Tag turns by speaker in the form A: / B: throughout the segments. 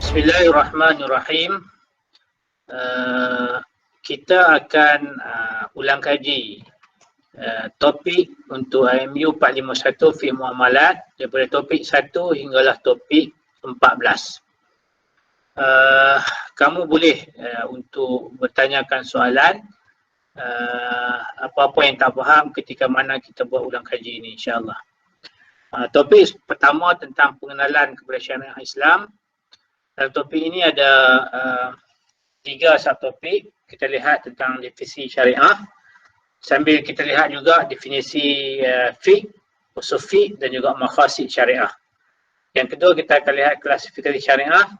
A: Bismillahirrahmanirrahim. Kita akan ulang kaji topik untuk IMU 451 Fiqh Muamalat daripada topik 1 hinggalah topik 14. Kamu boleh untuk bertanyakan soalan apa-apa yang tak faham ketika mana kita buat ulang kaji ini, insya-Allah. Topik pertama tentang pengenalan kepada syariah Islam. Dalam topik ini ada 3 subtopik. Kita lihat tentang definisi syariah, sambil kita lihat juga definisi fiqh, usul fiqh dan juga maqasid syariah. Yang kedua, kita akan lihat klasifikasi syariah,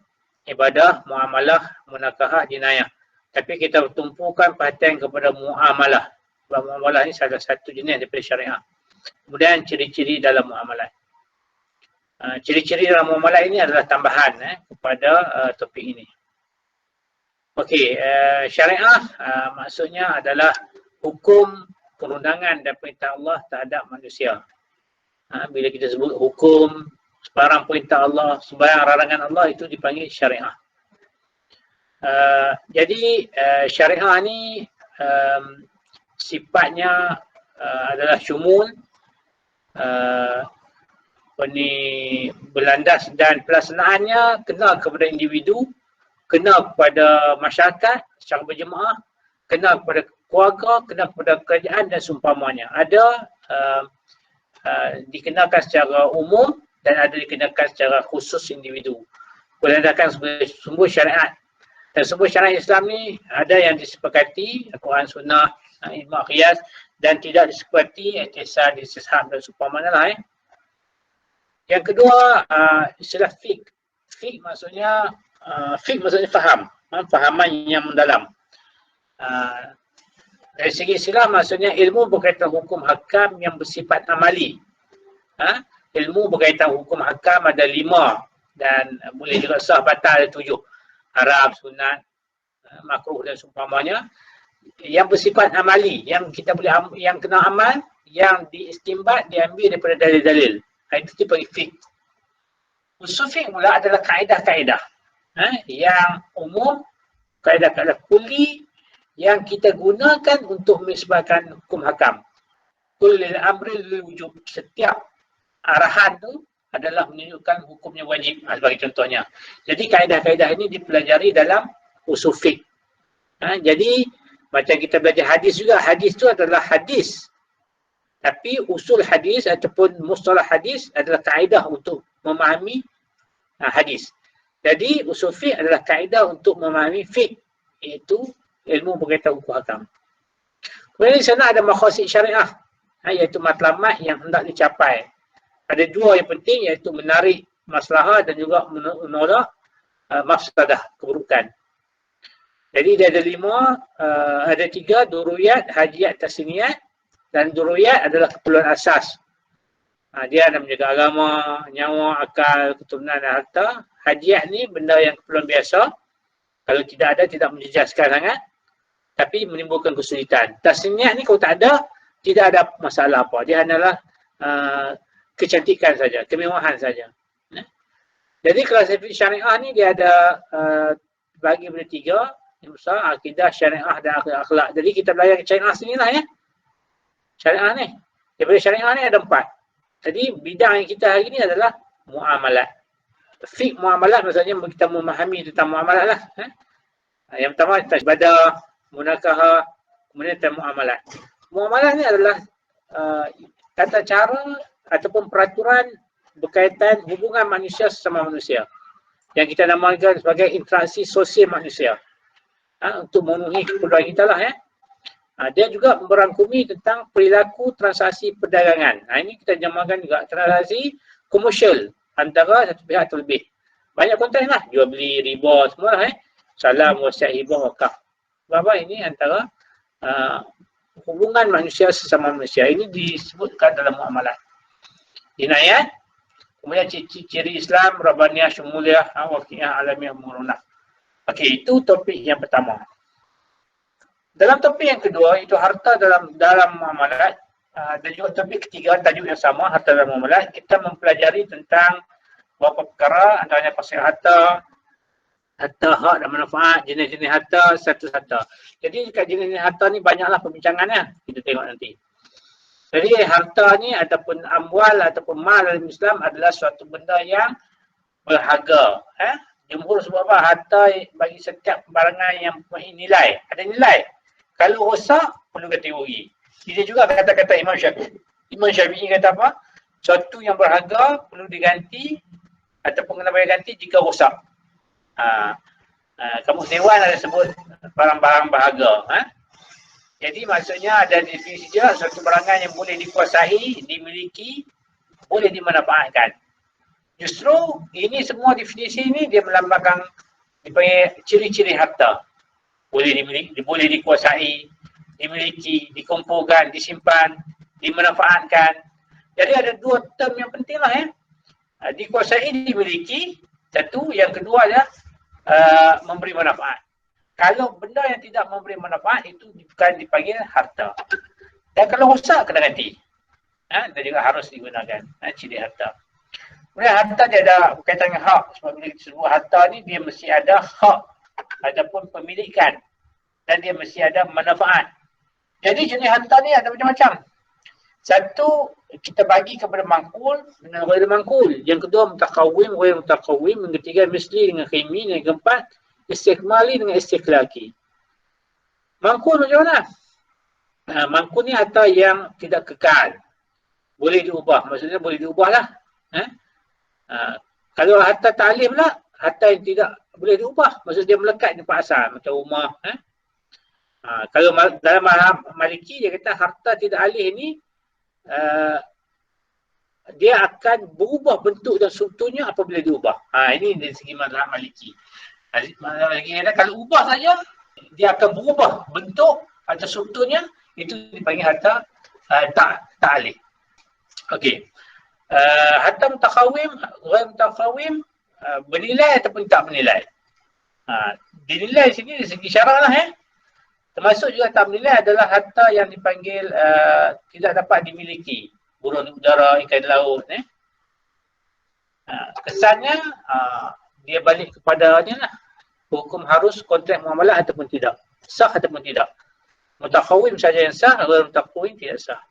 A: ibadah, muamalah, munakahah, jinayah. Tapi kita tumpukan perhatian kepada muamalah. Sebab muamalah ini salah satu jenis daripada syariah. Kemudian ciri-ciri dalam muamalah. Ciri-ciri dalam muamalah ini adalah tambahan kepada topik ini. Okey, syariah maksudnya adalah hukum, perundangan dan perintah Allah terhadap manusia. Bila kita sebut hukum, sebarang perintah Allah, sebarang larangan Allah, itu dipanggil syariah. Jadi syariah ni sifatnya adalah syumul, berlandas dan pelaksanaannya kena kepada individu, kena kepada masyarakat secara berjemaah, kena kepada keluarga, kena kepada kerajaan dan seumpamanya. Ada dikenakan secara umum dan ada dikenakan secara khusus individu. Berlandaskan sumber syariat. Dan sumber syariat Islam ni ada yang disepakati, Al-Quran, Sunnah, ijma' qiyas, dan tidak disepakati, i'tisad, istishab dan seumpamanya lah. Yang kedua, istilah fiqh. Fiqh maksudnya faham, fahaman yang mendalam. Dari segi istilah maksudnya ilmu berkaitan hukum hakam yang bersifat amali. Ilmu berkaitan hukum hakam ada 5 dan boleh juga sah batal ada 7. Haram, sunat, makruh dan seumpamanya. Yang bersifat amali, yang kita boleh yang kena amal, yang diistimbat, diambil daripada dalil-dalil. Itu dipanggil fiqh. Usul fiqh pula adalah kaedah-kaedah yang umum, kaedah-kaedah kuli yang kita gunakan untuk menisbahkan hukum hakam. Kullil amri lil wujub. Setiap arahan tu adalah menunjukkan hukumnya wajib. Sebagai contohnya. Jadi kaedah-kaedah ini dipelajari dalam usul fiqh. Jadi macam kita belajar hadis juga, hadis tu adalah hadis. Tapi usul hadis ataupun mustalah hadis adalah kaedah untuk memahami hadis. Jadi usul fiqh adalah kaedah untuk memahami fiqh, iaitu ilmu berkaitan hukum hakam. Kemudian di sana ada maqasid syariah, iaitu matlamat yang hendak dicapai. Ada 2 yang penting, iaitu menarik maslahah dan juga menolak mafsadah, keburukan. Jadi dia ada 5, ada 3, dururiyat, hajiyat, tasniyat. Dan dururiyat adalah keperluan asas. Dia nak menjaga agama, nyawa, akal, keturunan dan harta. Hajiyat ni benda yang keperluan biasa. Kalau tidak ada, tidak menjejaskan sangat. Tapi menimbulkan kesulitan. Tasniyat ni kalau tak ada, tidak ada masalah apa. Dia hanyalah kecantikan saja, kemewahan saja. Jadi klasifikasi syariah ni dia ada bagi pada 3. Yang besar, akidah, syariah dan akhlak. Jadi kita belajar syariah sini lah ya. Syariah ni. Daripada syariah ni ada 4. Jadi bidang yang kita hari ni adalah muamalat. Fiqh muamalat maksudnya kita memahami tentang muamalat lah. Yang pertama ibadah, munakahah, kemudian tentang muamalat. Muamalat ni adalah tata cara ataupun peraturan berkaitan hubungan manusia sesama manusia. Yang kita namakan sebagai interaksi sosial manusia. Untuk memenuhi keperluan kita lah ya. Dia juga merangkumi tentang perilaku transaksi perdagangan. Ini kita namakan juga transaksi komersial antara satu pihak atau lebih. Banyak konteks lah, jual beli, riba, semua lah salam, wasiat, hibah, wakaf. Sebab ini antara hubungan manusia sesama manusia. Ini disebutkan dalam muamalah. Jinayat, kemudian ciri Islam, Rabbaniyah, Syumuliyah, Waqiyah, Alamiah, Murunah. Okey, itu topik yang pertama. Dalam topik yang kedua, itu harta dalam muamalat, dan juga topik ketiga, tajuk yang sama, harta dalam muamalat, kita mempelajari tentang beberapa perkara, antaranya pasal harta, harta hak dan manfaat, jenis-jenis harta, status harta. Jadi dekat jenis-jenis harta ni banyaklah perbincangannya. Kita tengok nanti. Jadi harta ni ataupun amwal ataupun mal dalam Islam adalah suatu benda yang berharga. Jumhur sebab apa? Harta bagi setiap barang yang mempunyai nilai. Ada nilai. Kalau rosak, perlu ganti rugi. Ini juga kata-kata Imam Syafi'i. Imam Syafi'i kata apa? Suatu yang berharga perlu diganti ataupun kena bayar ganti jika rosak. Kamu Dewan ada sebut barang-barang berharga. Jadi maksudnya ada definisi juga suatu barangan yang boleh dikuasai, dimiliki, boleh dimanfaatkan. Justru ini semua definisi ini dia melambangkan dipanggil ciri-ciri harta. Boleh dimiliki, boleh dikuasai, dimiliki, dikumpulkan, disimpan, dimanfaatkan. Jadi ada dua term yang penting lah dikuasai, dimiliki. Satu, yang kedua adalah memberi manfaat. Kalau benda yang tidak memberi manfaat itu bukan dipanggil harta. Dan kalau rosak kena ganti. Dan juga harus digunakan ciri harta. Kemudian harta dia ada berkaitan dengan hak. Sebab bila kita sebut harta ni dia mesti ada hak ataupun pemilikan. Dan dia mesti ada manfaat. Jadi jenis harta ni ada macam-macam. Satu, kita bagi kepada mangkul dengan ghairu mangkul. Yang kedua, mutakawim, ghairu mutakawim. Yang ketiga, misli dengan khimi. Yang keempat, istikmali dengan istiklaki. Mangkul macam mana? Mangkul ni harta yang tidak kekal. Boleh diubah. Maksudnya boleh diubah lah. Kalau harta ta'lim lah, harta yang tidak boleh diubah. Maksudnya dia melekat di tempat asal. Macam rumah. Kalau dalam mazhab Maliki, dia kata harta tidak alih ni, dia akan berubah bentuk dan strukturnya apabila diubah. Ini dari segi mazhab Maliki. Kalau ubah saja, dia akan berubah bentuk atau strukturnya, itu dipanggil harta tak alih. Okey. Harta mutakawim, ghairu mutakawim, bernilai ataupun tak bernilai. Dinilai sini dari segi syarak lah. Termasuk juga tak bernilai adalah harta yang dipanggil tidak dapat dimiliki. Burung di udara, ikan di laut. Kesannya dia balik kepada ni lah. Hukum harus kontrak muamalah ataupun tidak. Sah ataupun tidak. Mutakawim saja yang sah, ghairu mutakawim tidak sah.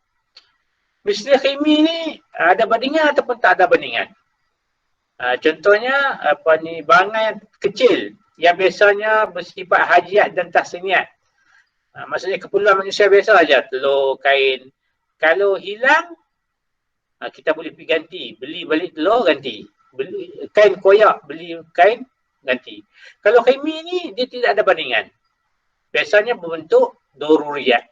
A: Misli khimi ni ada bandingan ataupun tak ada bandingan. Contohnya barangan yang kecil yang biasanya bersifat hajiat dan tahsiniat. Maksudnya keperluan manusia biasa saja, telur, kain. Kalau hilang, kita boleh pergi ganti. Beli balik telur, ganti. Beli kain koyak, beli kain, ganti. Kalau khimi ni, dia tidak ada bandingan. Biasanya berbentuk daruriyat.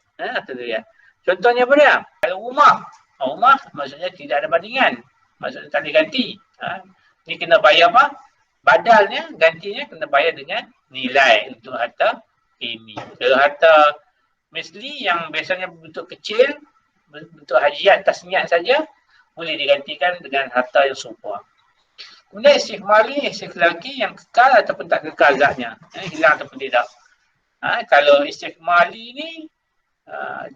A: Contohnya apa dia? Kalau rumah maksudnya tidak ada bandingan. Maksudnya tak boleh ganti. Ni kena bayar apa? Badalnya, gantinya kena bayar dengan nilai untuk harta khimi. Kalau harta misli yang biasanya berbentuk kecil, bentuk hajiat, tasniat saja, boleh digantikan dengan harta yang serupa. Kemudian istikmali, istiklaki yang kekal ataupun tak kekal zatnya. Hilang ataupun tidak. Kalau istikmali ni,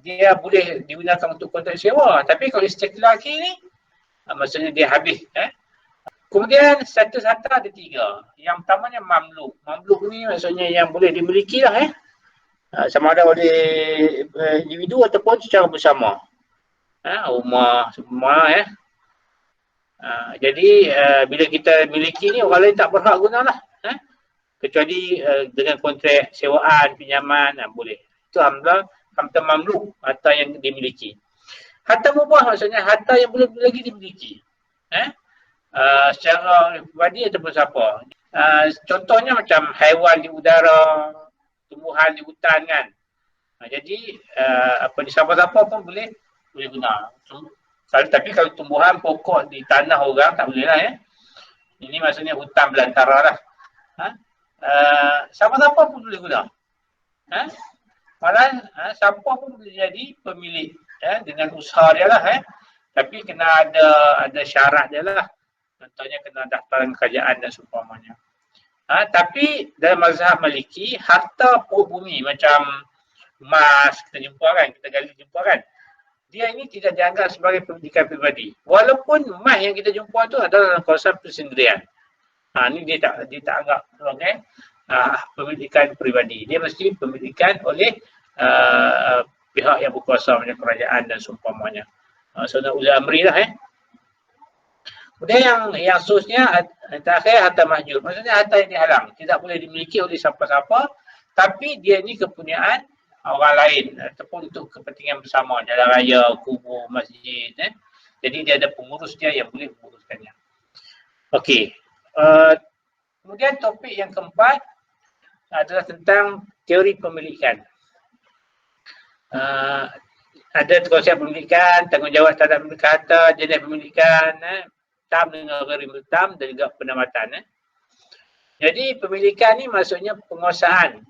A: dia boleh digunakan untuk kontrak sewa. Tapi kalau istiklaki ni, maksudnya dia habis. Kemudian status harta ada 3. Yang pertamanya mamluk. Mamluk ni maksudnya yang boleh dimiliki lah. Sama ada oleh individu ataupun secara bersama. Rumah, semua jadi bila kita miliki ni orang lain tak berhak gunalah. Kecuali dengan kontrak sewaan, pinjaman, boleh. Itu alhamdulillah harta mamluk, harta yang dimiliki. Harta mubah maksudnya harta yang belum lagi dimiliki. Secara pribadi ataupun siapa. Contohnya macam haiwan di udara, tumbuhan di hutan kan. Jadi di siapa-siapa pun boleh guna. Tapi kalau tumbuhan pokok di tanah orang tak boleh lah. Ini maksudnya hutan belantara lah. Siapa-siapa pun boleh guna. Malah siapa pun boleh jadi pemilik dengan usaha dia lah. Tapi kena ada syarat dia lah. Contohnya kena daftaran kerajaan dan seumpamanya. Tapi dalam mazhab Maliki, harta pokok bumi macam emas kita jumpa kan, kita gali jumpa kan. Dia ini tidak dianggap sebagai pemilikan pribadi. Walaupun emas yang kita jumpa tu adalah dalam kawasan persendirian. Ni dia tak anggap. Okay? pemilikan peribadi. Dia mesti pemilikan oleh pihak yang berkuasa macam kerajaan dan seumpamanya. Soalnya ulil amri lah Kemudian yang seterusnya terakhir harta mahjub. Maksudnya harta yang dihalang, tidak boleh dimiliki oleh siapa-siapa, tapi dia ni kepunyaan orang lain ataupun untuk kepentingan bersama, jalan raya, kubur, masjid. Jadi dia ada pengurus dia yang boleh menguruskannya. Okey. Kemudian topik yang keempat adalah tentang teori pemilikan. Ada konsep pemilikan, tanggungjawab terhadap pemilikan harta, jenis pemilikan, tam dengan ghairi tam dan juga penamatan. Jadi pemilikan ni maksudnya penguasaan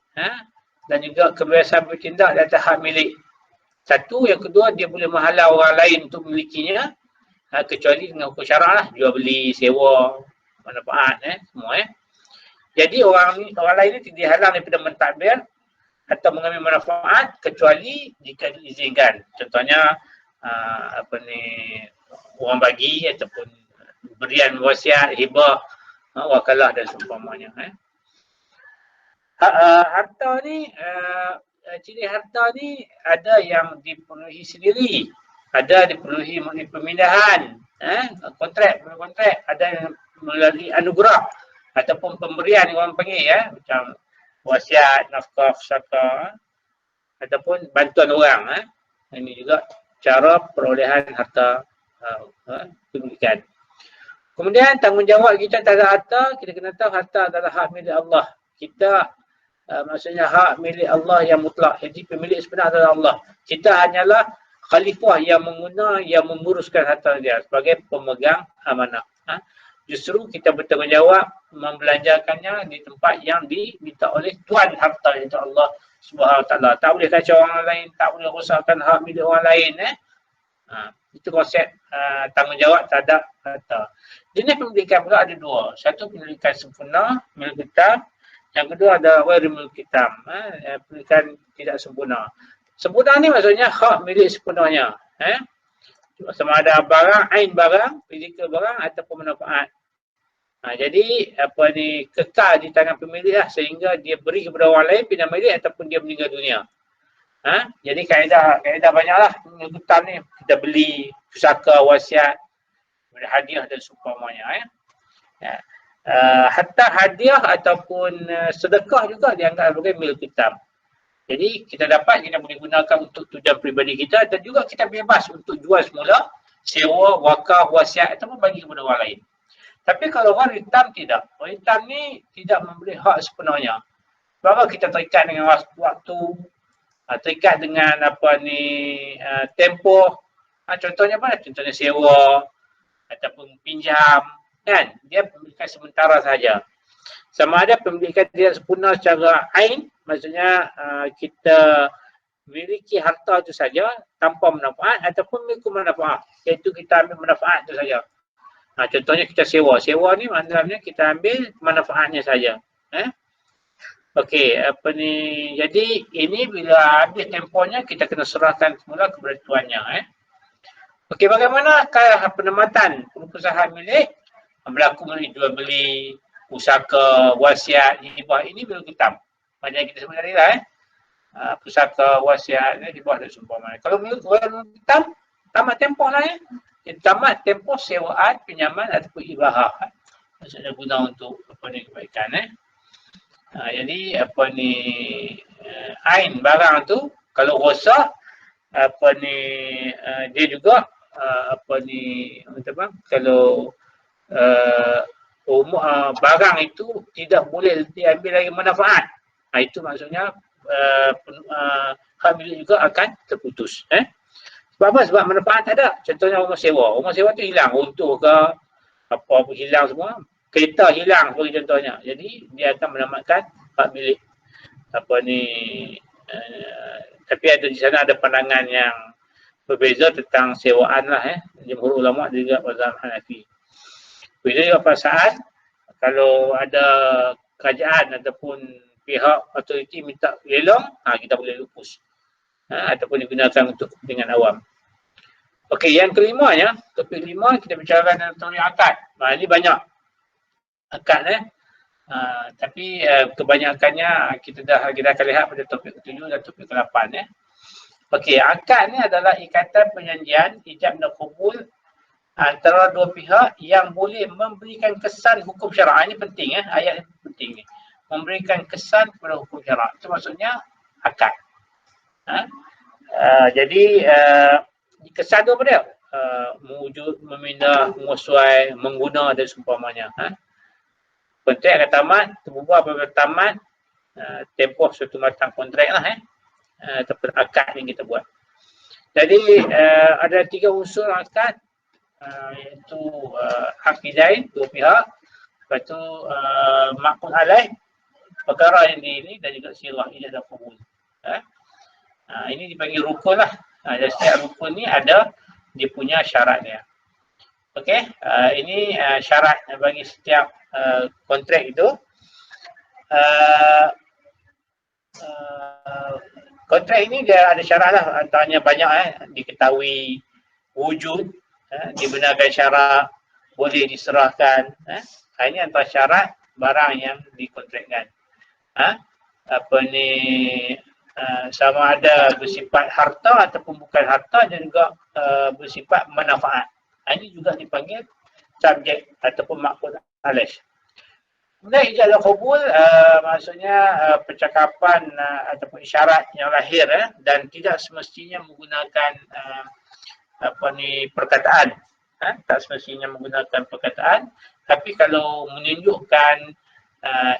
A: dan juga kebiasaan bertindak di atas hak milik. Satu, yang kedua dia boleh menghalau orang lain untuk memilikinya kecuali dengan hukum syarak lah, jual beli, sewa, manfaat semua Jadi orang lain ni tidak dihalang daripada mentadbir atau mengambil manfaat kecuali jika diizinkan. Contohnya orang bagi ataupun berian wasiat, hibah, wakalah dan seumpamanya. Harta ni, ciri harta ni ada yang dipenuhi sendiri, ada dipenuhi melalui pemindahan, kontrak, ada yang melalui anugerah ataupun pemberian yang orang panggil macam wasiat, nafkah, pusaka ataupun bantuan orang. Ini juga cara perolehan harta pemilikan. Kemudian tanggungjawab kita terhadap harta, kita kena tahu harta adalah hak milik Allah. Kita maksudnya hak milik Allah yang mutlak. Jadi pemilik sebenar adalah Allah. Kita hanyalah khalifah yang mengguna, yang menguruskan harta dia sebagai pemegang amanah. Justru kita bertanggungjawab membelanjakannya di tempat yang diminta oleh Tuan harta, iaitu Allah Subhanahu Wa Taala. Tak boleh kacau orang lain, tak boleh rosakkan hak milik orang lain. Itu konsep tanggungjawab terhadap harta. Jenis pemilikan pula ada dua. Satu pemilikan sempurna, milik kitab. Yang kedua ada ghairi milik kitab, pemilikan tidak sempurna. Sempurna ni maksudnya hak milik sepenuhnya. Sama ada barang, ain barang, fizikal barang ataupun manfaat. Jadi kekal di tangan pemilik lah, sehingga dia beri kepada orang lain pindah milik ataupun dia meninggal dunia. Jadi kaedah banyaklah hutan ni. Kita beli pusaka, wasiat, hadiah dan seumpamanya. Hatta hadiah ataupun sedekah juga dianggap sebagai milik kita. Jadi kita boleh gunakan untuk tujuan peribadi kita dan juga kita bebas untuk jual semula, sewa, wakaf, wasiat ataupun bagi kepada orang lain. Tapi kalau orang hitam tidak. Orang hitam ni tidak memberi hak sepenuhnya. Bahawa kita terikat dengan waktu, terikat dengan tempoh. Contohnya apa? Contohnya sewa ataupun pinjam, kan? Dia pemilikan sementara saja. Sama ada pemilikan tidak sempurna secara ain, maksudnya kita memiliki harta itu saja tanpa manfaat ataupun memiliki manfaat, iaitu kita ambil manfaat itu saja. Contohnya kita sewa. Sewa ni maknanya kita ambil manfaatnya saja. Okey, jadi ini bila habis tempohnya kita kena serahkan semula kepada tuannya. Okey, bagaimanakah penempatan perusahaan milik berlaku melalui jual beli, pusaka, wasiat, hibah ini milik kita. Macam yang kita sebut tadi lah. Pusaka, wasiat, hibah dan seumpamanya. Kalau milik kita, tamat tempoh lah tamat tempoh sewaan, pinjaman ataupun ibahah. Maksudnya guna untuk kebaikan. Jadi ain barang tu kalau rosak dia juga kalau barang itu tidak boleh diambil lagi manfaat. Itu maksudnya hak milik juga akan terputus. Sebab apa? Sebab manfaat tak ada. Contohnya rumah sewa. Rumah sewa tu hilang, runtuh ke apa hilang semua. Kereta hilang sebagai contohnya. Jadi dia akan menamatkan hak milik tapi ada di sana ada pandangan yang berbeza tentang sewaan lah. Jumhur ulama juga mazhab Hanafi. Bila juga perasaan kalau ada kerajaan ataupun pihak autoriti minta lelong, kita boleh lupus. Ataupun digunakan untuk kepentingan awam. Okey, yang kelimanya, topik 5 kita bicara tentang teori akad. Ini banyak akad Tapi kebanyakannya kita dah akan lihat pada topik ke-7 dan topik ke-8 ya. Okey, akad ni adalah ikatan perjanjian ijab dan qabul antara dua pihak yang boleh memberikan kesan hukum syarak. Ini penting ya, ayat ini penting ni. Memberikan kesan kepada hukum syarak. Itu maksudnya akad. Jadi kesan tu apa dia? Mewujud, memindah, menguasai, mengguna dan seumpamanya. Kontrak akan tamat, terbubuh apabila tamat tempoh suatu matang kontrak lah ataupun akad yang kita buat. Jadi ada 3 unsur akad, iaitu akidain dua pihak, lepas tu maqul alaih perkara yang ini dan juga sirah ijab dan qabul. Ini dipanggil rukun lah. Dan setiap rukun ni ada dia punya syarat dia. Okey, ini syarat bagi setiap kontrak itu. Kontrak ini dia ada syarat lah, antaranya banyak diketahui, wujud, dibenarkan syarat, boleh diserahkan. Ini antara syarat barang yang dikontrakkan. Sama ada bersifat harta ataupun bukan harta dan juga bersifat manfaat. Ini juga dipanggil subjek ataupun maqul alaih. Kemudian ijab dan qabul maksudnya percakapan ataupun isyarat yang lahir dan tidak semestinya menggunakan perkataan. Tak semestinya menggunakan perkataan, tapi kalau menunjukkan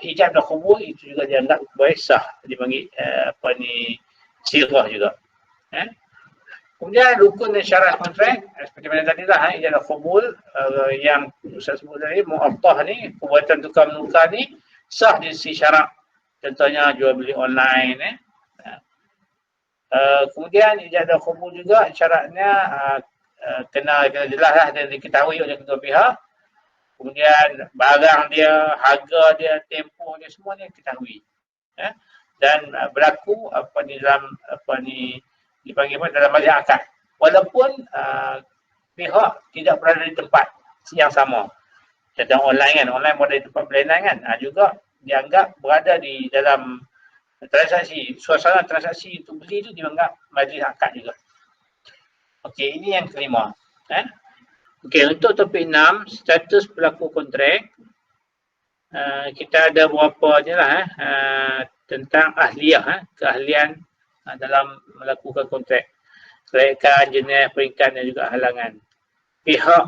A: ijab dan qabul itu juga dianggap sebagai sah, dipanggil sirah juga. Kemudian rukun dan syarat kontrak seperti mana tadi lah, ijab dan qabul yang Ustaz sebut tadi, mu'attah ni, perbuatan tukar menukar ni sah dari sisi syarat. Contohnya jual beli online. Kemudian ijab dan qabul juga syaratnya kena jelas lah dan diketahui oleh kedua pihak. Kemudian barang dia, harga dia, tempoh dia, semua dia ketahui. Dan berlaku dalam dipanggil dalam majlis akad. Walaupun pihak tidak berada di tempat yang sama. Contoh online kan, online berada di tempat pelayanan kan, juga dianggap berada di dalam transaksi, suasana transaksi untuk beli itu dianggap majlis akad juga. Okey, ini yang kelima. Okey, untuk topik 6, status pelaku kontrak. Kita ada beberapa je lah tentang ahliyah, keahlian dalam melakukan kontrak. Kelayakan, jenis, peringkat dan juga halangan. Pihak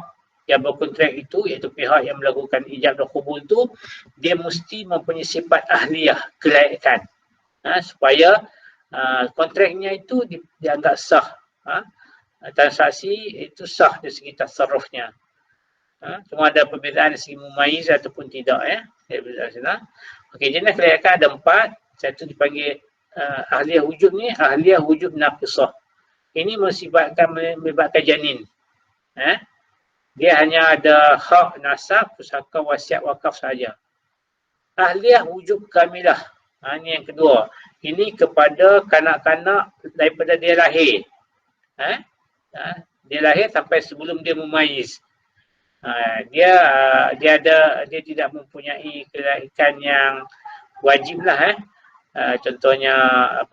A: yang berkontrak itu, iaitu pihak yang melakukan ijab dan qabul itu, dia mesti mempunyai sifat ahliyah, kelayakan. Supaya kontraknya itu dianggap sah. Transaksi itu sah dari segi tasarrufnya. Cuma ada perbezaan dari segi mumayyiz ataupun tidak Okey, jenis kelayakan ada 4. Satu dipanggil ahliyah wujub ni, ahliyah wujub naqisah. Ini melibatkan janin. Dia hanya ada hak nasab, pusaka, wasiat, wakaf saja. Ahliyah wujub kamilah. Ini yang kedua. Ini kepada kanak-kanak daripada dia lahir. Dia lahir sampai sebelum dia mumayyiz. Dia tidak mempunyai kelayakan yang wajib lah. Contohnya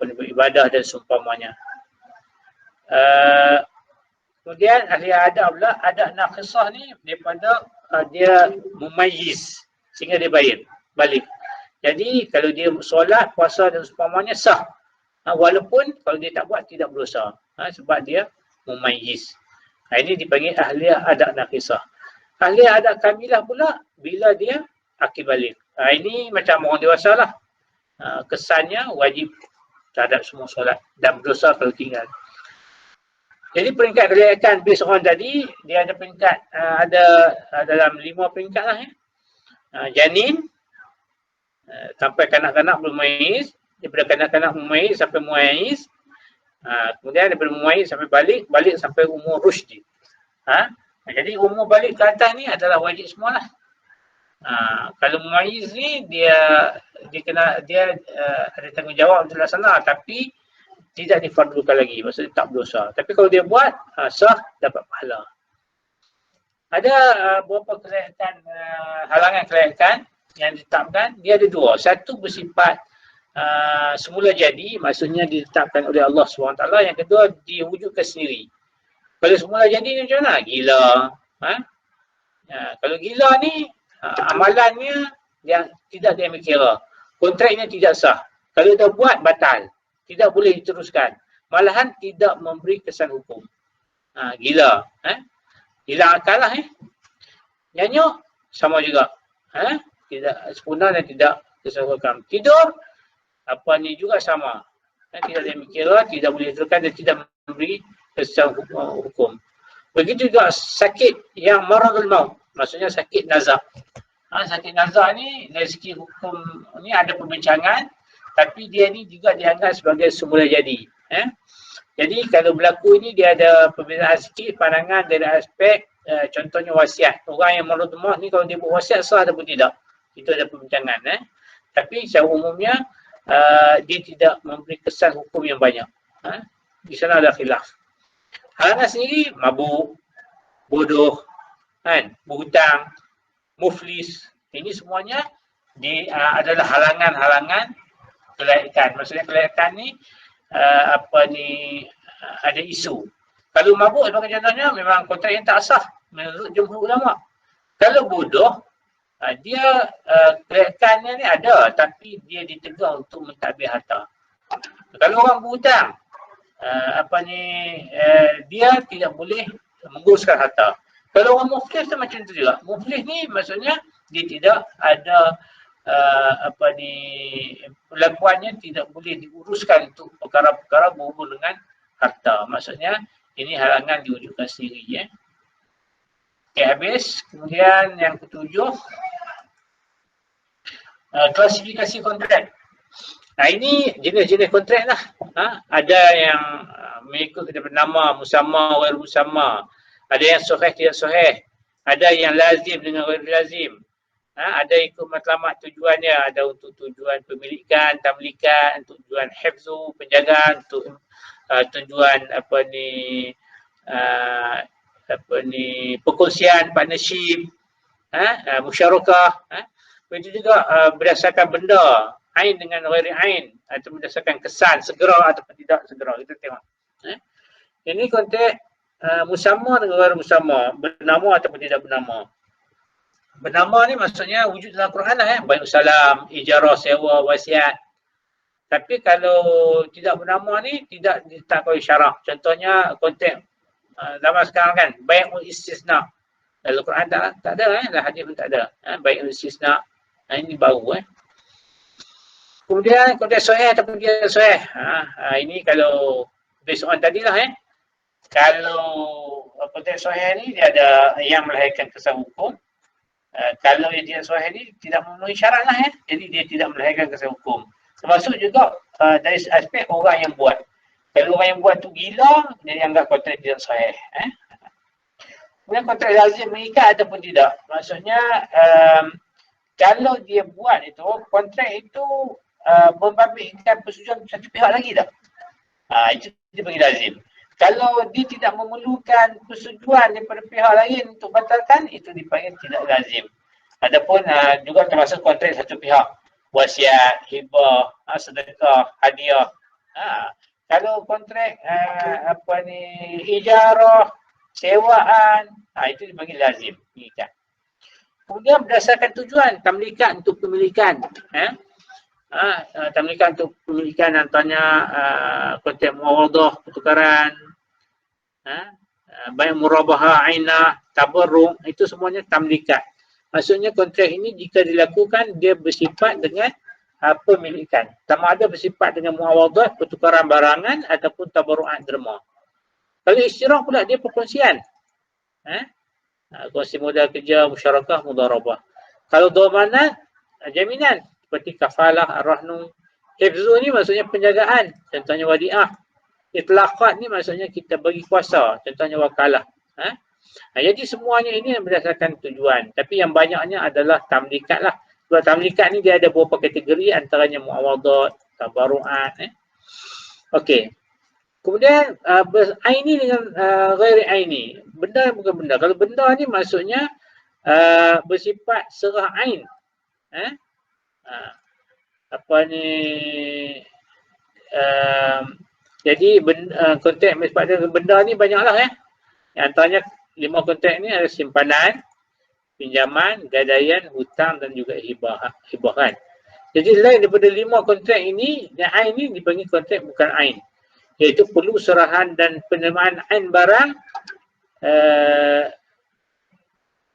A: ibadah dan seumpamanya. Kemudian ahli adab pula, adab naqisah ni daripada dia mumayyiz sehingga dia balik. Jadi kalau dia solat, puasa dan seumpamanya sah. Walaupun kalau dia tak buat tidak berdosa. Sebab dia mumayyiz. Ini dipanggil ahliyah adab naqisah. Ahliyah adab kamilah pula bila dia akil balik. Ini macam orang dewasa lah. Kesannya wajib terhadap semua solat dan berdosa kalau tinggal. Jadi peringkat kelayakan based on tadi, dia ada peringkat, ada dalam 5 peringkat lah janin, sampai kanak-kanak mumayyiz, daripada kanak-kanak mumayyiz sampai mumayyiz, kemudian daripada mumayyiz sampai balik sampai umur rusydi. Jadi umur balik ke atas ni adalah wajib semualah. Kalau mumayyiz ni dia ada tanggungjawab untuk laksana, tapi tidak difardukan lagi, maksudnya tak berdosa. Tapi kalau dia buat, sah, dapat pahala. Ada beberapa kelayakan, halangan kelayakan. yang ditetapkan, dia ada dua. Satu bersifat semula jadi, maksudnya ditetapkan oleh Allah SWT. Yang kedua, diwujudkan sendiri. Kalau semula jadi ni macam mana? Gila. Kalau gila ni, amalannya yang tidak diambil kira. Kontraknya tidak sah. Kalau dah buat, batal. Tidak boleh diteruskan. Malahan tidak memberi kesan hukum. Gila. Hilang akal lah. Nyanyuk, sama juga. Tidak sempurna dan tidak kesan hukum. Tidur, apa ni juga sama. Tidak diambil kira, tidak boleh diteruskan dan tidak memberi kesan hukum. Begitu juga sakit yang maradul maut. Maksudnya sakit nazak. Sakit nazak ni dari segi hukum ni ada perbincangan, tapi dia ni juga dianggap sebagai semula jadi. Jadi kalau berlaku ni dia ada perbezaan sikit pandangan dari aspek contohnya wasiat. Orang yang maradul maut ni kalau dia buat wasiat sah ataupun tidak. Itu ada perbincangan. Tapi secara umumnya dia tidak memberi kesan hukum yang banyak. Di sana ada khilaf. Halangan sendiri mabuk, bodoh, berhutang, muflis. Ini semuanya adalah halangan-halangan kelayakan. Maksudnya kelayakan ni ada isu. Kalau mabuk sebagai contohnya memang kontrak yang tak sah menurut jumhur ulama. Kalau bodoh, dia kelayakannya ni ada tapi dia ditegur untuk mentadbir harta. Kalau orang berhutang, dia tidak boleh menguruskan harta. Kalau orang muflis tu macam tu juga. Muflis ni maksudnya dia tidak ada perlakuannya tidak boleh diuruskan untuk perkara-perkara berhubung dengan harta. Maksudnya ini halangan diwujudkan sendiri. Okay, habis. Kemudian yang ketujuh, klasifikasi kontrak. Ini jenis-jenis kontrak lah. Ada yang mengikut kita bernama musamma, wair musamma. Ada yang sahih, tidak sahih. Ada yang lazim dengan wair lazim. Ada ikut matlamat tujuannya. Ada untuk tujuan pemilikan, tamlikan, untuk tujuan hifzu, penjagaan, untuk tujuan perkongsian, partnership, musyarakah. Begitu juga berdasarkan benda. Ain dengan ghairi ain atau berdasarkan kesan segera ataupun tidak segera. Kita tengok. Ini konteks musamma dengan ghairi musamma, bernama ataupun tidak bernama. Bernama ni maksudnya wujud dalam Quran lah. Baik salam, ijarah, sewa, wasiat. Tapi kalau tidak bernama ni tidak ditetapkan oleh syarak. Contohnya konteks zaman sekarang kan, bai'ul istisna. Dalam Quran tak ada dalam hadis pun tak ada. Bai'ul istisna. Ini baru Kemudian konteks sahih ataupun tidak sahih. Ini kalau based on tadilah Kalau konteks sahih ni dia ada yang melahirkan kesan hukum. Kalau yang tidak sahih ni tidak memenuhi syarat lah Jadi dia tidak melahirkan kesan hukum. Termasuk juga dari aspek orang yang buat. Kalau orang yang buat tu gila, dia dianggap kontrak tidak sahih. Kemudian kontrak lazim mengikat ataupun tidak. Maksudnya kalau dia buat itu, kontrak itu membabitkan persetujuan satu pihak lagi tak? Itu dia panggil lazim. Kalau dia tidak memerlukan persetujuan daripada pihak lain untuk batalkan, itu dipanggil tidak lazim. Adapun juga termasuk kontrak satu pihak. Wasiat, hibah, sedekah, hadiah. Kalau kontrak ijarah, sewaan, itu dipanggil lazim. Kemudian berdasarkan tujuan, tamlikan untuk pemilikan. Tamlikan untuk pemilikan antaranya kontrak muawadah, pertukaran, baik murabaha, ainah, tabarruk, itu semuanya tamlikan. Maksudnya kontrak ini jika dilakukan dia bersifat dengan pemilikan. Sama ada bersifat dengan muawadah, pertukaran barangan ataupun tabarru'at derma. Kalau istirah pula dia perkongsian. Kongsi modal kerja, musyarakah, mudharabah. Kalau dhamanat, jaminan seperti kafalah, ar-rahnu. Hifzu ni maksudnya penjagaan, contohnya wadi'ah. Itlaqat ni maksudnya kita bagi kuasa, contohnya wakalah. Jadi semuanya ini berdasarkan tujuan. Tapi yang banyaknya adalah tamlikat lah. Sebab tamlikat ni dia ada beberapa kategori, antaranya muawadat, tabarru'at. Okey. Kemudian aini dengan ghairi aini. Benda bukan benda. Kalau benda ni maksudnya bersifat serah ain. Apa ni, jadi kontrak pada benda ni banyaklah Antaranya 5 kontrak ni ada simpanan, pinjaman, gadaian, hutang dan juga hibahan. Jadi lain daripada 5 kontrak ini, yang ain ni dipanggil kontrak bukan ain. Iaitu perlu serahan dan penerimaan ain barang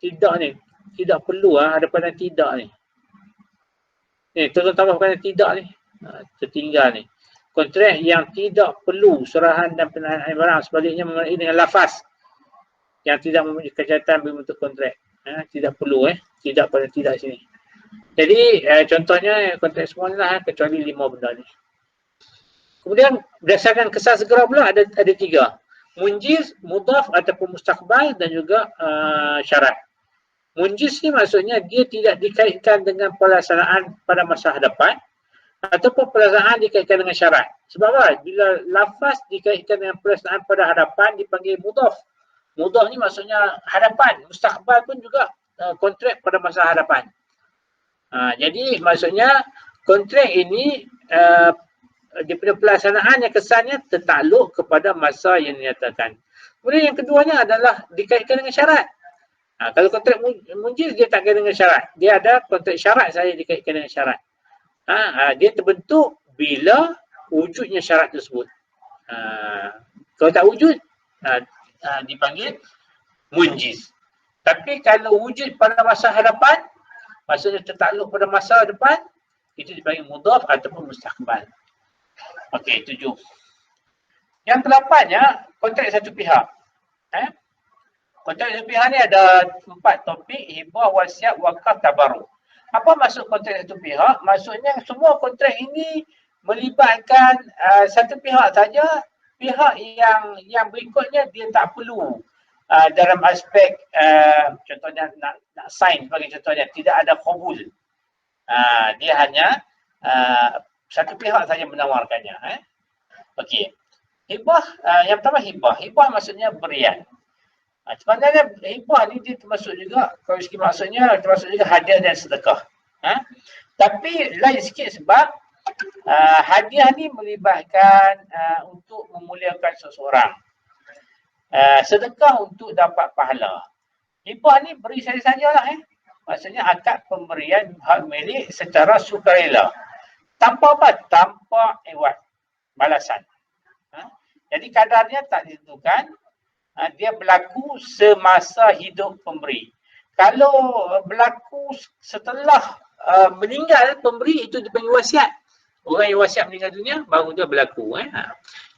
A: tidak perlu ada pada tidak ni. Tolong tambahkan tidak ni. Tertinggal ni. Kontrak yang tidak perlu serahan dan penerimaan ain barang, sebaliknya memulai dengan lafaz yang tidak mempunyai kejahatan berbentuk kontrak. Tidak perlu tidak pada tidak sini. Jadi contohnya kontrak semua ni lah kecuali 5 benda ni. Kemudian berdasarkan kesan segera pula ada 3. Munjiz, mudhaf ataupun mustaqbal dan juga syarat. Munjiz ni maksudnya dia tidak dikaitkan dengan pelaksanaan pada masa hadapan ataupun pelaksanaan dikaitkan dengan syarat. Sebab apa? Bila lafaz dikaitkan dengan pelaksanaan pada hadapan dipanggil mudhaf. Mudhaf ni maksudnya hadapan. Mustaqbal pun juga kontrak pada masa hadapan. Jadi maksudnya kontrak ini daripada pelaksanaan yang kesannya tertakluk kepada masa yang dinyatakan. Kemudian yang keduanya adalah dikaitkan dengan syarat. Kalau kontrak munjiz dia tak kait dengan syarat. Dia ada kontrak syarat saja dikaitkan dengan syarat. Dia terbentuk bila wujudnya syarat tersebut. Kalau tak wujud dipanggil munjiz. Tapi kalau wujud pada masa hadapan, maksudnya tertakluk pada masa depan, itu dipanggil mudhaf ataupun mustaqbal. Okey, 7. Yang ke-8nya, kontrak satu pihak. Kontrak satu pihak ni ada 4 topik, hibah, wasiat, wakaf, tabarruk. Apa maksud kontrak satu pihak? Maksudnya semua kontrak ini melibatkan satu pihak saja. Pihak yang berikutnya dia tak perlu dalam aspek contohnya nak sign sebagai contohnya, tidak ada qabul. Dia hanya satu pihak saja menawarkannya. Okey. Hibah, yang pertama hibah. Hibah maksudnya berian. Sebenarnya hibah ni dia termasuk juga, kalau segi maksudnya termasuk juga hadiah dan sedekah. Tapi lain sikit sebab hadiah ni melibatkan untuk memuliakan seseorang. Sedekah untuk dapat pahala. Hibah ni beri saja-sajalah. Maksudnya akad pemberian hak milik secara sukarela. Tanpa apa? Tanpa iwat, balasan. Jadi kadarnya tak ditentukan. Dia berlaku semasa hidup pemberi. Kalau berlaku setelah meninggal pemberi, itu dipanggil wasiat. Orang yang wasiat meninggal dunia, baru dia berlaku.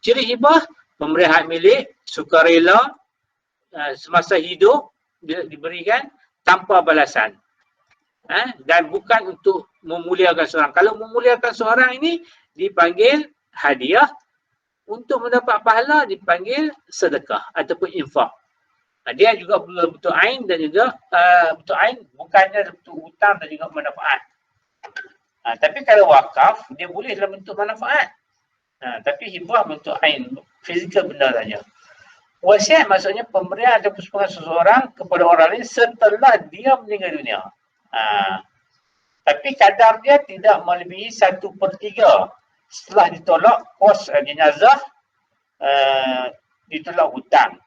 A: Ciri hibah, pemberian hak milik, sukarela, semasa hidup, diberikan tanpa balasan. Dan bukan untuk memuliakan seorang. Kalau memuliakan seorang ini dipanggil hadiah, untuk mendapat pahala dipanggil sedekah ataupun infak. Dia juga bentuk ain dan juga bentuk ain bukannya bentuk hutang dan juga manfaat. Tapi kalau wakaf dia boleh dalam bentuk manfaat. Tapi hibah bentuk ain, fizikal benda saja. Wasiat maksudnya pemberian atau sumbangan seseorang kepada orang lain setelah dia meninggal dunia. Tapi kadar dia tidak melebihi 1/3 setelah ditolak kos jenazah, ditolak hutang.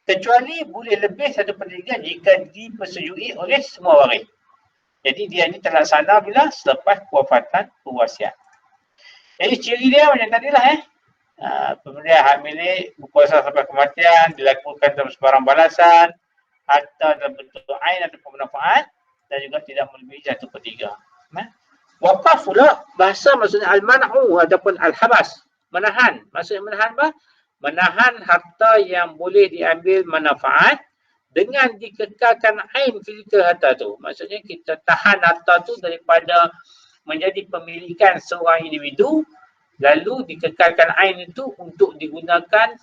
A: Kecuali boleh lebih 1/3 jika dipersetujui oleh semua waris. Jadi dia ni terlaksana bila selepas kewafatan pewasiat. Jadi ciri dia macam tadilah pemberian hak milik berkuasa sampai kematian, dilakukan dalam sebarang balasan, atau dalam bentuk ain atau manfaat, dan juga tidak melebihi 1/3. Wakaf pula bahasa maksudnya al-man'u ataupun al-habas, menahan. Maksudnya menahan apa? Menahan harta yang boleh diambil manfaat dengan dikekalkan ain fizikal harta tu. Maksudnya kita tahan harta tu daripada menjadi pemilikan seorang individu, lalu dikekalkan ain itu untuk digunakan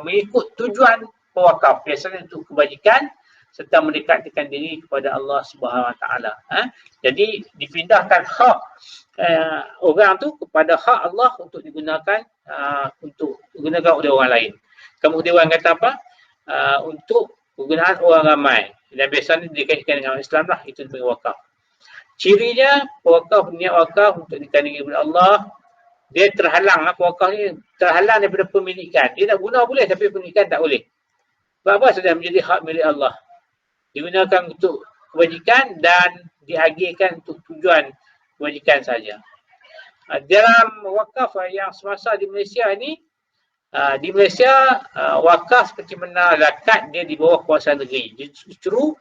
A: mengikut tujuan pewakaf, biasanya untuk kebajikan serta mendekatkan diri kepada Allah Subhanahu Wa Taala. Jadi dipindahkan hak orang tu kepada hak Allah untuk digunakan oleh orang lain. Kemudian orang kata apa? Untuk penggunaan orang ramai. Dan biasanya dikaitkan dengan Islam lah, itu sebagai wakaf. Cirinya wakaf, niat wakaf untuk dikandungi oleh Allah, dia terhalang, wakaf ni terhalang daripada pemilikan. Dia nak guna boleh tapi pemilikan tak boleh. Sebab apa? Sudah menjadi hak milik Allah. Digunakan untuk kebajikan dan diagihkan untuk tujuan kebajikan saja. Dalam wakaf yang semasa di Malaysia ni, di Malaysia wakaf seperti mana zakat dia di bawah kuasa negeri. Justru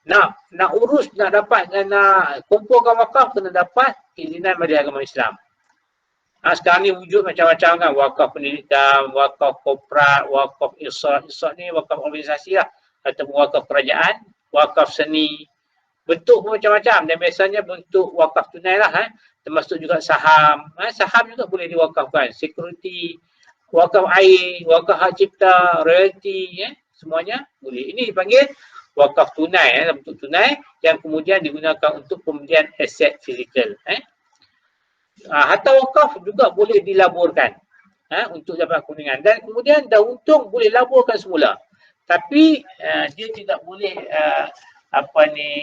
A: nak urus, nak dapat, nak kumpulkan wakaf kena dapat izinan dari agama Islam. Sekarang ni wujud macam-macam kan, wakaf pendidikan, wakaf korporat, wakaf irsad ni wakaf organisasi lah, ataupun wakaf kerajaan, wakaf seni. Bentuk pun macam-macam dan biasanya bentuk wakaf tunai lah, termasuk juga saham. Saham juga boleh diwakafkan, security, wakaf air, wakaf hak cipta, royalty, semuanya boleh. Ini dipanggil wakaf tunai, bentuk tunai yang kemudian digunakan untuk pembelian aset fizikal. Harta wakaf juga boleh dilaburkan untuk dapat keuntungan, dan kemudian dah untung boleh laburkan semula. Tapi dia tidak boleh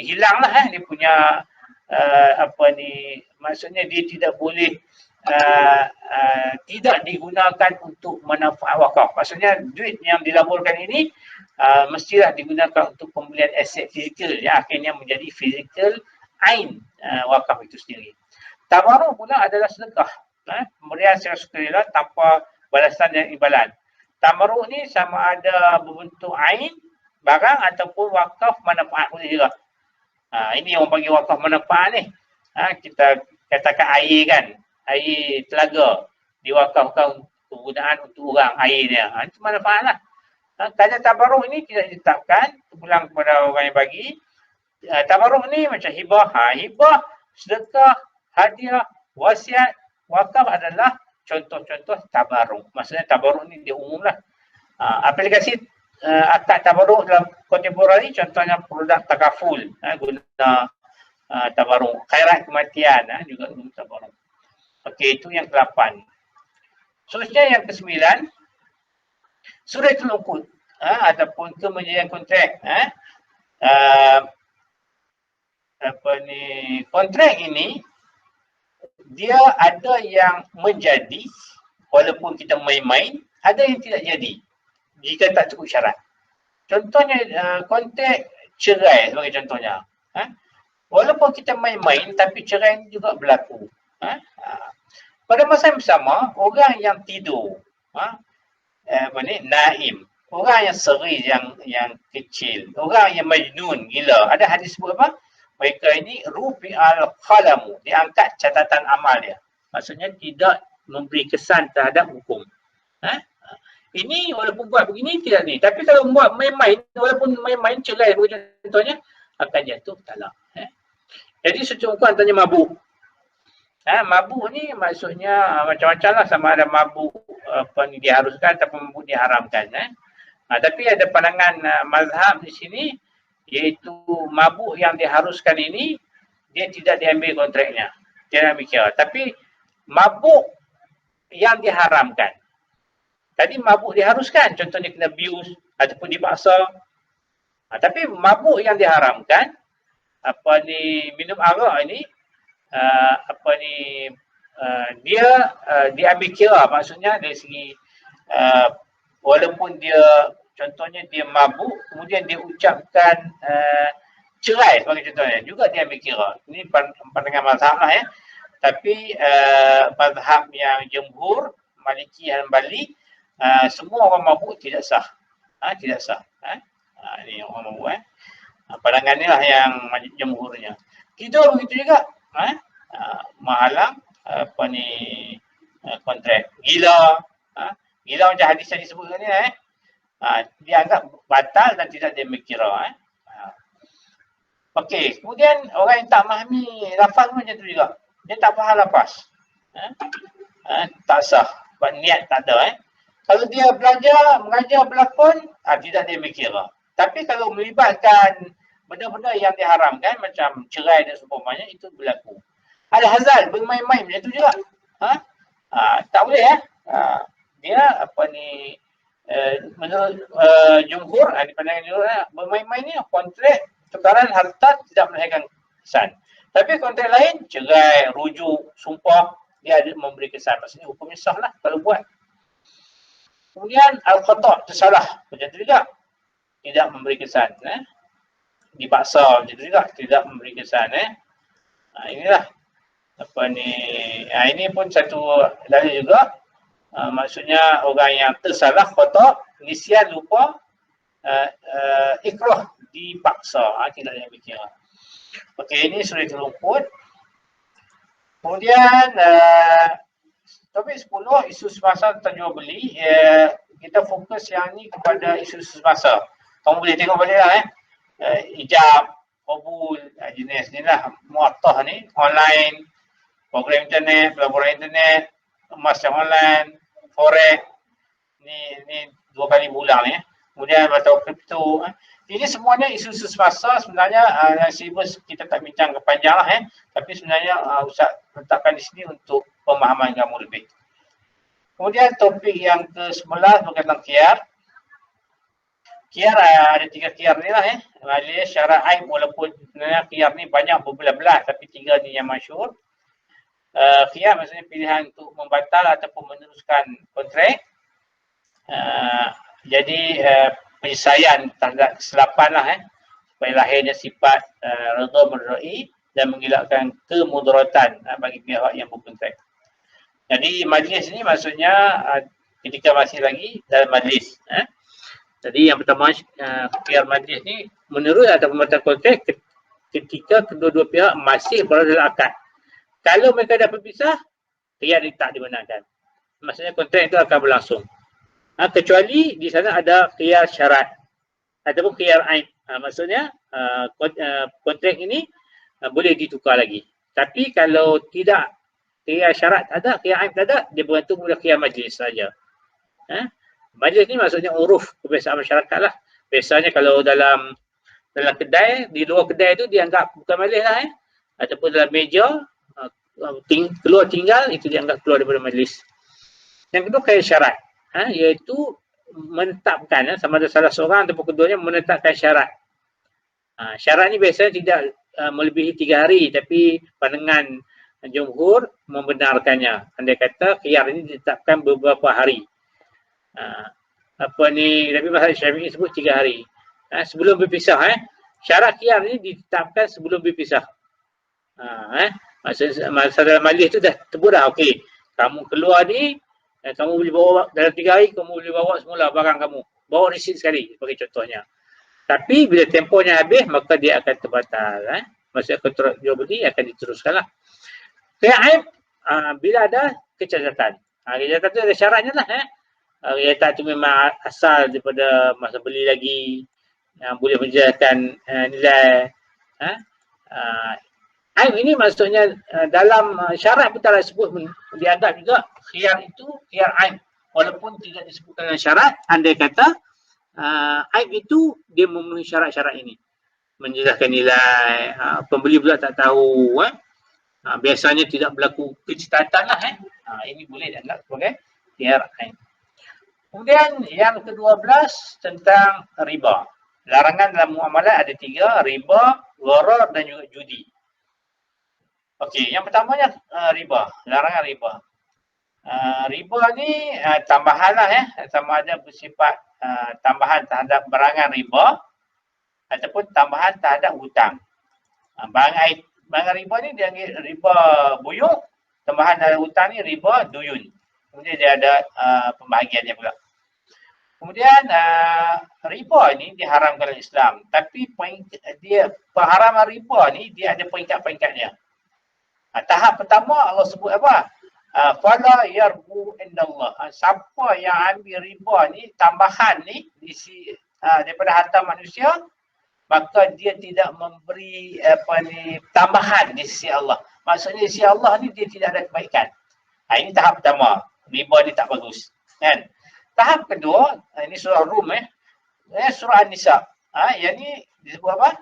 A: hilang lah, dia punya maksudnya dia tidak boleh tidak digunakan untuk manfaat wakaf. Maksudnya duit yang dilaburkan ini mestilah digunakan untuk pembelian aset fizikal yang akhirnya menjadi fizikal ain wakaf itu sendiri. Tabarruk pula adalah sedekah, pemberian secara sukarela tanpa balasan yang imbalan. Tabarruk ni sama ada berbentuk ain barang ataupun wakaf manfaat boleh juga. Ini orang panggil wakaf manfaat ni. Kita katakan air kan, air telaga diwakafkan penggunaan untuk orang air dia. Itu manfaat lah. Kadar tabarruk ini tidak ditetapkan, pulang kepada orang yang bagi. Tabarruk ni macam hibah. Hibah, sedekah, hadiah, wasiat, wakaf adalah contoh-contoh tabarruk. Maksudnya tabarruk ni dia umum lah. Aplikasi akad tabarruk dalam kontemporari contohnya produk takaful, guna tabarruk. Khairat kematian juga guna tabarruk. Okey, itu yang ke-8. Seterusnya yang ke-9, suratul uqud ataupun kemenjadian kontrak. Kontrak ini dia ada yang menjadi walaupun kita main-main, ada yang tidak jadi jika tak cukup syarat. Contohnya kontrak cerai sebagai contohnya. Walaupun kita main-main tapi cerai juga berlaku. Pada masa yang bersama, orang yang tidur, naim, orang yang seri, yang kecil, orang yang majnun, gila. Ada hadis sebut apa? Mereka ini rufi'al qalamu, diangkat catatan amal dia. Maksudnya tidak memberi kesan terhadap hukum. Ini walaupun buat begini tidak ni. Tapi kalau buat main-main, walaupun main-main cerai contohnya, akan jatuh talak. Jadi secontoh tanya mabuk. Mabuk ni maksudnya macam-macam lah, sama ada mabuk diharuskan ataupun mabuk diharamkan. Tapi ada pandangan mazhab di sini, iaitu mabuk yang diharuskan ini dia tidak diambil kontraknya, tidak ambil kira. Tapi mabuk yang diharamkan, tadi mabuk diharuskan, contohnya kena abuse ataupun dipaksa. Tapi mabuk yang diharamkan, minum arak ini, dia diambil kira. Maksudnya dari segi walaupun dia contohnya dia mabuk, kemudian dia ucapkan cerai sebagai contohnya, juga dia ambil kira. Ini pandangan mazhab lah ya. Tapi mazhab yang jumhur, Maliki dan Hanbali, semua orang mabuk tidak sah. Tidak sah. Ini orang mabuk. Pandangan ni lah yang jumhurnya. Tidur begitu juga. Menghalang kontrak. Gila. Gila macam hadis yang disebutkan ni dianggap batal dan tidak diambil kira. Okey, kemudian orang yang tak memahami lafaz pun macam tu juga. Dia tak faham lafaz. Tak sah. Sebab niat tak ada. Kalau dia mengajar berlakon, tidak diambil kira. Tapi kalau melibatkan benda-benda yang diharamkan macam cerai dan seumpamanya, itu berlaku. Ada hazal, bermain-main macam tu juga. Tak boleh dia menurut jumhur, di pandangan jumhur, bermain-main ni kontrak tukaran harta tidak melahirkan kesan. Tapi konteks lain, cerai, rujuk, sumpah, dia ada memberi kesan. Maksudnya hukumnya sah lah kalau buat. Kemudian al-khata' tersalah. Macam tu juga. Tidak memberi kesan. Dipaksa macam tu juga. Tidak memberi kesan. Inilah. Apa ni. Ini pun satu dalil juga. Maksudnya orang yang tersalah, khata', nisyan, lupa, ikrah, dipaksa. Tidak yang bikin. Okey, ini surat rumput. Kemudian topik 10, isu semasa tentang jual beli. Kita fokus yang ni kepada isu semasa. Kamu boleh tengok balik lah ijab, qabul, jenis ni lah, muattah ni, online, program internet, pelaburan internet, emas yang online, forex, ni 2 kali bulan ni. Kemudian atau kripto. Ini semuanya isu-isu semasa sebenarnya sibus kita tak bincang kepanjang lah tapi sebenarnya Ustaz letakkan di sini untuk pemahaman kamu lebih. Kemudian topik yang ke-11 berkaitan khiyar. Khiyar ada 3 khiyar ni lah Majlis syarat aib, walaupun sebenarnya khiyar ni banyak berbelah-belah tapi 3 ni yang masyhur. Khiyar maksudnya pilihan untuk membatal ataupun meneruskan kontrak. Jadi penyelesaian terhadap kesilapan lah supaya lahirnya sifat redha meredai dan mengelakkan kemudaratan bagi pihak yang berkontrak. Jadi majlis ni maksudnya ketika masih lagi dalam majlis. Jadi yang pertama khiyar majlis ni menurut atau pembatal kontrak ketika kedua-dua pihak masih berada dalam akad. Kalau mereka dah berpisah, khiyar ni tak dibenarkan. Maksudnya kontrak itu akan berlangsung. Kecuali di sana ada khiyar syarat ataupun khiyar aib. Maksudnya kontrak ini boleh ditukar lagi. Tapi kalau tidak, khiyar syarat tak ada, khiyar aib tak ada, dia bergantung pada khiyar majlis saja. Majlis ni maksudnya uruf kebiasaan masyarakat lah. Biasanya kalau dalam kedai, di luar kedai tu dianggap bukan majlis lah ataupun dalam meja keluar tinggal, itu dianggap keluar daripada majlis. Yang kedua khiyar syarat. Iaitu menetapkan sama ada salah seorang ataupun keduanya menetapkan syarat. Syarat ni biasanya tidak melebihi 3 hari tapi pandangan jumhur membenarkannya. Andai kata khiyar ini ditetapkan beberapa hari. Tapi mazhab Syafi'i sebut 3 hari. Sebelum berpisah syarat khiyar ini ditetapkan sebelum berpisah. Masalah majlis tu dah tebur dah. Okey, kamu keluar ni, kamu boleh bawa dalam 3 hari, kamu boleh bawa semula barang kamu. Bawa resit sekali, sebagai contohnya. Tapi bila tempohnya habis, maka dia akan terbatal. Maksudnya kontrak jual beli akan diteruskan lah. Khiyar aib, bila ada kecacatan. Kecacatan tu ada syaratnya lah. Kecacatan tu memang asal daripada masa beli lagi, yang boleh menjelaskan nilai. Aib ini maksudnya dalam syarat pun tak sebut dianggap juga khiyar itu khiyar aib. Walaupun tidak disebutkan dalam syarat, andai kata aib itu dia memenuhi syarat-syarat ini. Menjelaskan nilai, pembeli pula tak tahu, biasanya tidak berlaku kecacatan lah. Ini boleh dianggap sebagai khiyar aib. Kemudian yang ke-12 tentang riba. Larangan dalam muamalah ada 3, riba, gharar dan juga judi. Okey, yang pertamanya riba, larangan riba. Riba ni tambahan lah sama ada bersifat tambahan terhadap barangan riba ataupun tambahan terhadap hutang. Barangan riba ni dia riba buyuk, tambahan terhadap hutang ni riba duyun. Kemudian dia ada pembahagiannya pula. Kemudian riba ni diharamkan oleh Islam, tapi pengharaman riba ni dia ada peringkat-peringkatnya. Tahap pertama Allah sebut apa? Fala yarbu indallah. Siapa yang ambil riba ni, tambahan ni daripada harta manusia, maka dia tidak memberi tambahan di sisi Allah. Maksudnya di sisi Allah ni dia tidak ada kebaikan. Ini tahap pertama. Riba ni tak bagus. Kan? Tahap kedua, ini surah Rum surah An-Nisa. Yang ni disebut apa?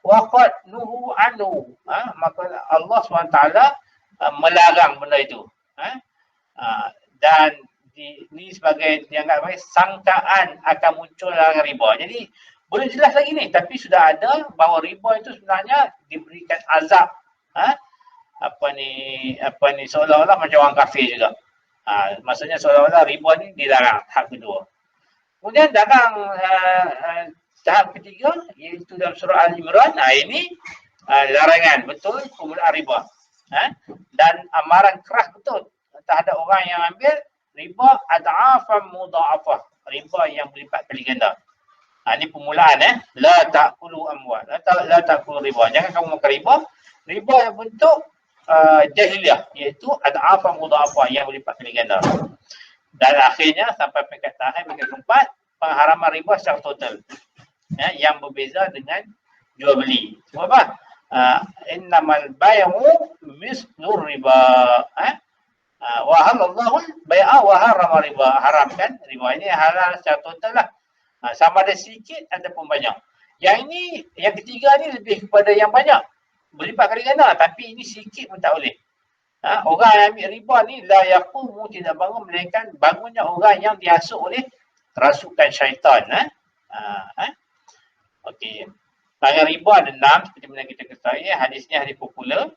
A: Waqad nuhu anhu, maka Allah SWT melarang benda itu, dan ini sebagai dianggap sangkaan akan muncul larangan riba. Jadi Boleh jelas lagi ni, tapi sudah ada bahawa riba itu sebenarnya diberikan azab. Apa ni seolah-olah macam orang kafir juga. Maksudnya seolah-olah riba ni dilarang, tahap kedua. Kemudian dalam tahap ketiga, iaitu dalam surah Al-Imran, ini larangan betul penggunaan riba. Dan amaran keras betul terhadap orang yang ambil riba ad'afan mudha'afah, riba yang berlipat kali ganda. Ini permulaan la ta'kulu amwal, la ta'kulu riba. Jangan kamu makan riba. Riba yang bentuk jahiliyah, iaitu ad'afan mudha'afah yang berlipat kali ganda. Dan akhirnya sampai peringkat terakhir, peringkat keempat, pengharaman riba secara total. Yang berbeza dengan jual beli. Sebab apa? Innamal bay'u mislur riba. Wa halallahu bai'a wa harrama riba. Haramkan riba. Ini halal secara total lah. Sama ada sedikit ataupun banyak. Yang ini, yang ketiga ni lebih kepada yang banyak. Berlipat kali ganda, tapi ini sedikit pun tak boleh. Orang yang ambil riba ni la yaqumu, tidak bangun, melainkan bangunnya orang yang dihasut oleh rasukan syaitan. Okey. Pelanggaran riba ada 6 seperti mana kita ketahui. Hadisnya hadis popular.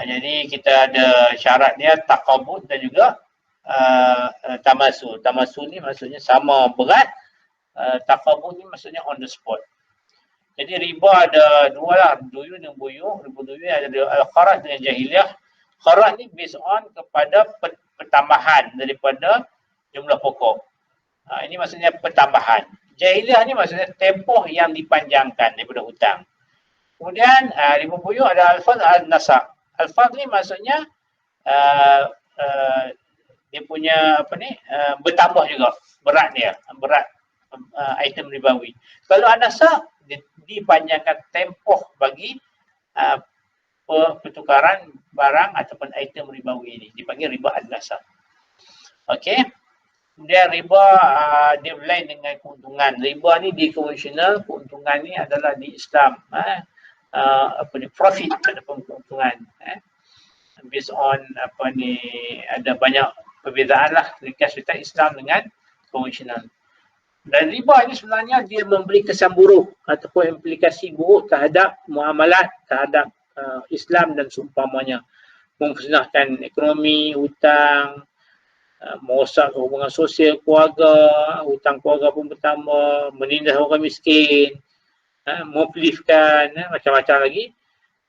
A: Jadi kita ada syarat dia taqabud dan juga tamasul. Tamasul ni maksudnya sama berat. Taqabud ni maksudnya on the spot. Jadi riba ada dua lah, duyun dan buyuk. Riba duyun ada al-qarat dengan jahiliyah. Qarat ni based on kepada pertambahan daripada jumlah pokok. Ini maksudnya pertambahan. Jahiliyah ni maksudnya tempoh yang dipanjangkan daripada hutang. Kemudian riba buyuk ada al-fadl al-nasab. Al-fadl ni maksudnya dia punya bertambah juga berat dia, berat item ribawi. Kalau an-nasab dipanjangkan tempoh bagi pertukaran barang ataupun item ribawi ini, dipanggil riba an-nasab. Okey. Kemudian riba dia lain dengan keuntungan. Riba ni di konvensional, keuntungan ni adalah di Islam. Profit ataupun keuntungan. Based on ada banyak perbezaan lah ringkas cerita Islam dengan konvensional. Dan riba ini sebenarnya dia memberi kesan buruk ataupun implikasi buruk terhadap muamalat, terhadap Islam dan seumpamanya. Memfusnahkan ekonomi, hutang, merosak hubungan sosial keluarga, hutang keluarga pun bertambah, menindas orang miskin, memulihkan, macam-macam lagi.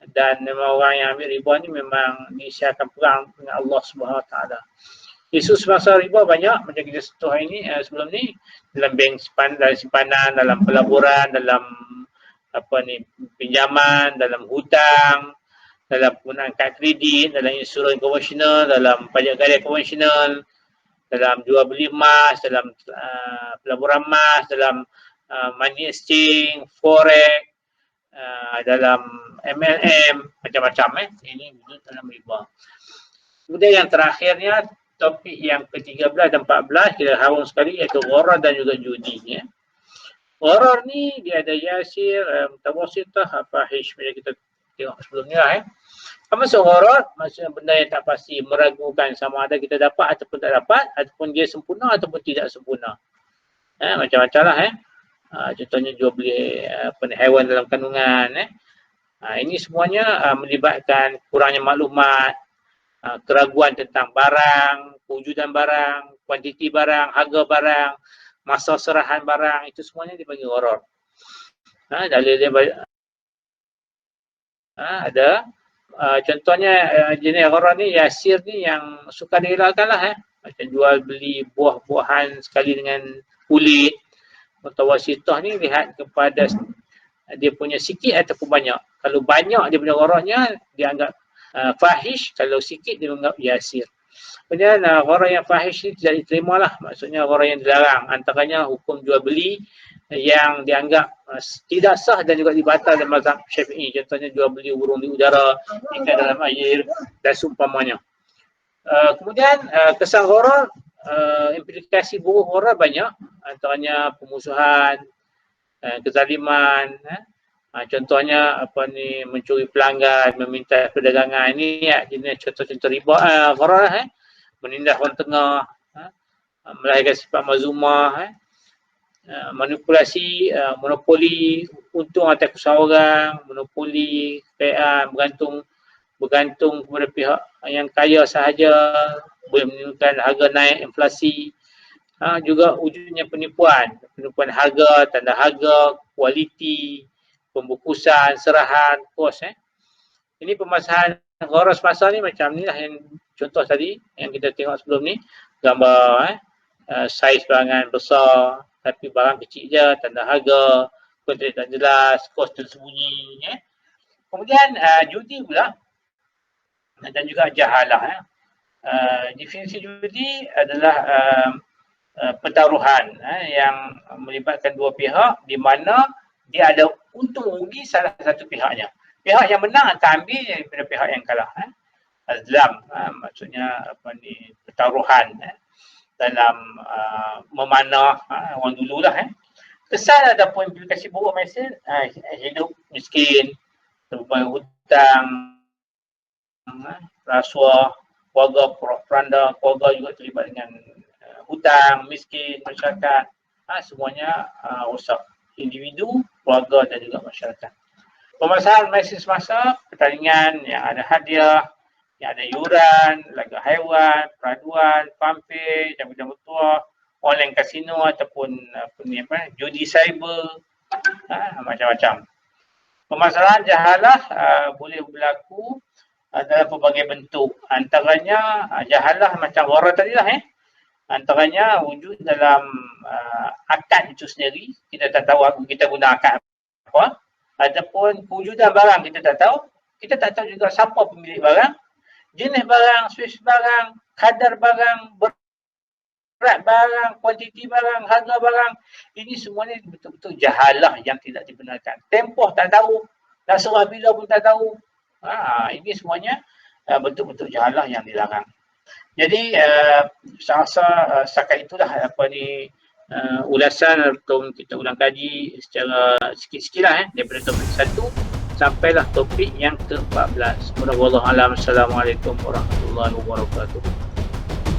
A: Dan memang orang yang ambil riba ni memang diisyaratkan perang dengan Allah SWT. Isu semasa riba banyak, macam kita sentuh hari ni, sebelum ni, dalam bank simpanan, dalam pelaburan, dalam pinjaman, dalam hutang, dalam penggunaan kad kredit, dalam insurans konvensional, dalam pajak karya konvensional, dalam jual beli emas, dalam pelaburan emas, dalam money exchange, forex, dalam MLM, macam-macam ini wujud dalam riba. Kemudian yang terakhirnya, topik yang ke-13 dan 14 kita harung sekali, iaitu gharar dan juga judi. Gharar ni dia ada yasir, mutawasitah, fahish, macam kita tengok sebelum ni lah. Apa maksud gharar? Maksudnya benda yang tak pasti, meragukan sama ada kita dapat ataupun tak dapat, ataupun dia sempurna ataupun tidak sempurna. Macam-macam lah. Contohnya jual beli haiwan dalam kandungan. Ini semuanya melibatkan kurangnya maklumat, keraguan tentang barang, kewujudan barang, kuantiti barang, harga barang, masa serahan barang, itu semuanya dipanggil gharar. Dalil dia ada. Contohnya jenis gharar ni, yasir ni yang suka dielakkan lah. Macam jual beli buah-buahan sekali dengan kulit. Mutawasitah ni lihat kepada dia punya sikit ataupun banyak. Kalau banyak dia punya ghararnya, dia anggap fahish. Kalau sikit dia anggap yasir. Kemudian gharar yang fahish ni tidak diterima lah. Maksudnya gharar yang dilarang. Antaranya hukum jual beli yang dianggap tidak sah dan juga dibatal dalam mazhab Syafi'i. Contohnya jual beli burung di udara, ikan dalam air dan seumpamanya. Kemudian kesan gharar, implikasi buruk gharar banyak. Antaranya pemusuhan, kezaliman. Contohnya mencuri pelanggan, meminta perdagangan. Ini jenis contoh-contoh riba gharar. Menindas orang tengah, melahirkan sifat mazumah. manipulasi, monopoli untung atas usaha orang, monopoli kekayaan bergantung kepada pihak yang kaya sahaja, boleh menimbulkan harga naik, inflasi. Juga wujudnya penipuan harga, tanda harga, kualiti, pembungkusan, serahan, kos. Ini permasalahan gharas pasar ni macam ni lah yang contoh tadi yang kita tengok sebelum ni, gambar saiz barangan besar tapi barang kecil je, tanda harga, kontrak tak jelas, kos tersembunyi. Kemudian judi pula dan juga jahalah. Definisi judi adalah pertaruhan yang melibatkan dua pihak di mana dia ada untung rugi salah satu pihaknya. Pihak yang menang akan ambil daripada pihak yang kalah. Azlam, maksudnya pertaruhan dalam memanah orang dululah. Kesan ataupun implikasi buruk mesej hidup miskin, terbayar hutang, rasuah, keluarga peranda, keluarga juga terlibat dengan hutang, miskin, masyarakat, semuanya rosak, individu, keluarga dan juga masyarakat. Permasalahan mesej semasa pertandingan yang ada hadiah, yang ada yuran, laga haiwan, peraduan, pampir, jam-jam bertuah, online kasino ataupun judi cyber, macam-macam. Permasalahan jahalah boleh berlaku dalam pelbagai bentuk. Antaranya jahalah macam wara tadi lah. Antaranya wujud dalam akad itu sendiri, kita tak tahu kita guna akad apa, ataupun kewujudan barang kita tak tahu juga siapa pemilik barang, jenis barang, spesies barang, kadar barang, berat barang, kuantiti barang, harga barang. Ini semuanya betul-betul jahalah yang tidak dibenarkan. Tempoh tak tahu, nak serah bila pun tak tahu. Ini semuanya betul-betul jahalah yang dilarang. Jadi saya rasa setakat itulah ulasan atau kita ulang kaji secara sikit-sikit lah daripada topik 1 sampailah topik yang ke-14. Wallahualam. Assalamualaikum warahmatullahi wabarakatuh.